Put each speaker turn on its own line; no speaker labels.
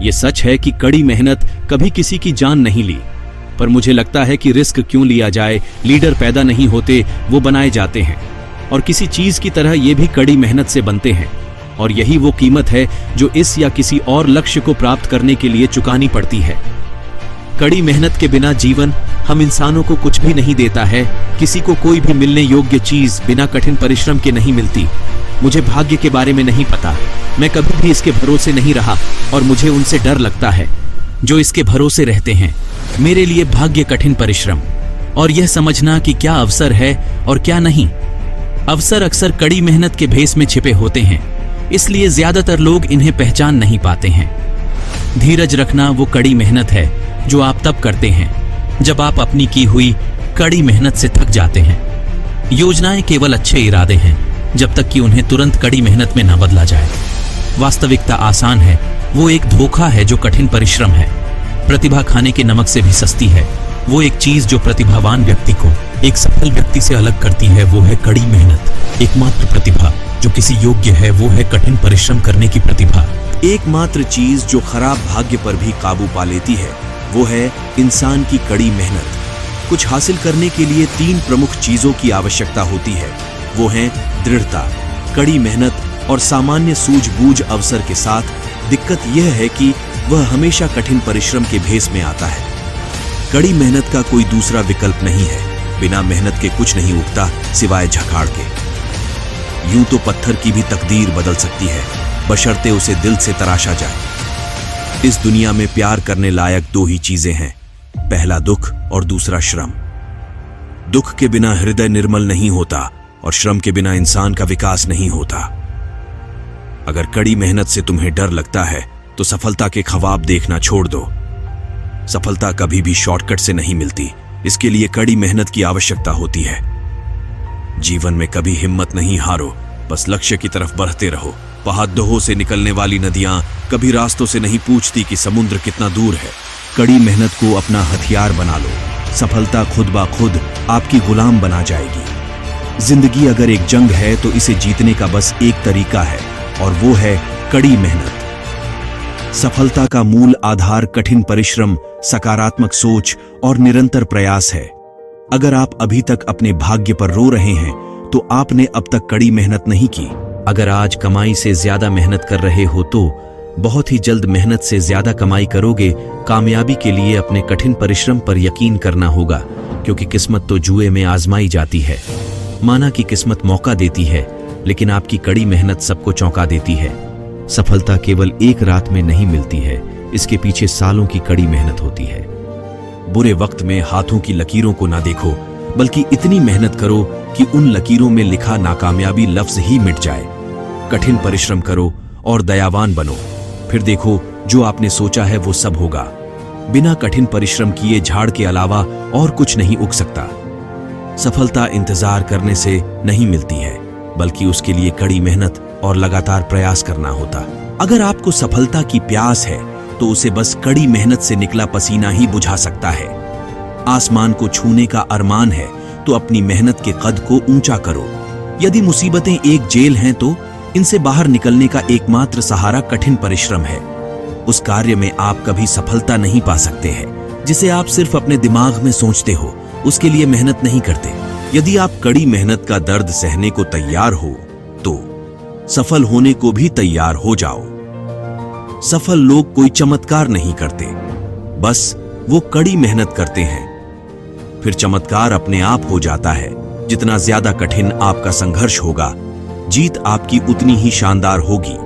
ये सच है कि कड़ी मेहनत कभी किसी की जान नहीं ली, पर मुझे लगता है कि रिस्क क्यों लिया जाए। लीडर पैदा नहीं होते, वो बनाए जाते हैं, और किसी चीज की तरह ये भी कड़ी मेहनत से बनते हैं। और यही वो कीमत है जो इस या किसी और लक्ष्य को प्राप्त करने के लिए चुकानी पड़ती है। कड़ी मेहनत के बिना जीवन हम इंसानों को कुछ भी नहीं देता है। किसी को कोई भी मिलने योग्य चीज बिना कठिन परिश्रम के नहीं मिलती। मुझे भाग्य के बारे में नहीं पता, मैं कभी भी इसके भरोसे नहीं रहा, और मुझे उनसे डर लगता है जो इसके भरोसे रहते हैं। मेरे लिए भाग्य कठिन परिश्रम और यह समझना कि क्या अवसर है और क्या नहीं। अवसर अक्सर कड़ी मेहनत के भेस में छिपे होते हैं, इसलिए ज्यादातर लोग इन्हें पहचान नहीं पाते हैं। धीरज रखना वो कड़ी मेहनत है जो आप तब करते हैं जब आप अपनी की हुई कड़ी मेहनत से थक जाते हैं। योजनाएं केवल अच्छे इरादे हैं जब तक कि उन्हें तुरंत कड़ी मेहनत में न बदला जाए। वास्तविकता आसान है, वो एक धोखा है जो कठिन परिश्रम है। प्रतिभा खाने के नमक से भी सस्ती है। वो एक चीज जो प्रतिभावान व्यक्ति को एक सफल व्यक्ति से अलग करती है, वो है कड़ी मेहनत। एकमात्र प्रतिभा जो किसी योग्य है वो है कठिन परिश्रम करने की प्रतिभा।
एकमात्र चीज जो खराब भाग्य पर भी काबू पा लेती है वो है इंसान की कड़ी मेहनत। कुछ हासिल करने के लिए 3 प्रमुख चीजों की आवश्यकता होती है, वो हैं दृढ़ता, कड़ी मेहनत और सामान्य सूझबूझ। अवसर के साथ दिक्कत यह है कि वह हमेशा कठिन परिश्रम के भेस में आता है। कड़ी मेहनत का कोई दूसरा विकल्प नहीं है। बिना मेहनत के कुछ नहीं उगता सिवाय झखाड़ के। यूं तो पत्थर की भी तकदीर बदल सकती है, बशर्ते उसे दिल से तराशा जाए। इस दुनिया में प्यार करने लायक 2 ही चीजें हैं, पहला दुख और दूसरा श्रम। दुख के बिना हृदय निर्मल नहीं होता और श्रम के बिना इंसान का विकास नहीं होता। अगर कड़ी मेहनत से तुम्हें डर लगता है तो सफलता के ख्वाब देखना छोड़ दो। सफलता कभी भी शॉर्टकट से नहीं मिलती, इसके लिए कड़ी मेहनत की आवश्यकता होती है। जीवन में कभी हिम्मत नहीं हारो, बस लक्ष्य की तरफ बढ़ते रहो। पहाड़ों से निकलने वाली नदियां कभी रास्तों से नहीं पूछती कि समुद्र कितना दूर है। कड़ी मेहनत को अपना हथियार बना लो, सफलता खुद ब खुद आपकी गुलाम बना जाएगी। जिंदगी अगर एक जंग है तो इसे जीतने का बस एक तरीका है, और वो है कड़ी मेहनत। सफलता का मूल आधार कठिन परिश्रम, सकारात्मक सोच और निरंतर प्रयास है। अगर आप अभी तक अपने भाग्य पर रो रहे हैं तो आपने अब तक कड़ी मेहनत नहीं की। अगर आज कमाई से ज्यादा मेहनत कर रहे हो तो बहुत ही जल्द मेहनत से ज्यादा कमाई करोगे। कामयाबी के लिए अपने कठिन परिश्रम पर यकीन करना होगा, क्योंकि किस्मत तो जुए में आजमाई जाती है। माना कि किस्मत मौका देती है, लेकिन आपकी कड़ी मेहनत सबको चौंका देती है। सफलता केवल एक रात में नहीं मिलती है, इसके पीछे सालों की कड़ी मेहनत होती है। बुरे वक्त में हाथों की लकीरों को ना देखो, बल्कि इतनी मेहनत करो कि उन लकीरों में लिखा नाकामयाबी लफ्ज ही मिट जाए। कठिन परिश्रम करो और दयावान बनो, फिर देखो जो आपने सोचा है वो सब होगा। बिना कठिन परिश्रम किए झाड़ के अलावा और कुछ नहीं उग सकता। सफलता इंतजार करने से नहीं मिलती है, बल्कि उसके लिए कड़ी मेहनत और लगातार प्रयास करना होता। अगर आपको सफलता की प्यास है तो उसे बस कड़ी मेहनत से निकला पसीना ही बुझा सकता है। आसमान को छूने का अरमान है तो अपनी मेहनत के कद को ऊंचा करो। यदि मुसीबतें एक जेल हैं तो इनसे बाहर निकलने का एकमात्र सहारा कठिन परिश्रम है। उस कार्य में आप कभी सफलता नहीं पा सकते हैं जिसे आप सिर्फ अपने दिमाग में सोचते हो, उसके लिए मेहनत नहीं करते। यदि आप कड़ी मेहनत का दर्द सहने को तैयार हो तो सफल होने को भी तैयार हो जाओ। सफल लोग कोई चमत्कार नहीं करते, बस वो कड़ी मेहनत करते हैं। फिर चमत्कार अपने आप हो जाता है। जितना ज्यादा कठिन आपका संघर्ष होगा, जीत आपकी उतनी ही शानदार होगी।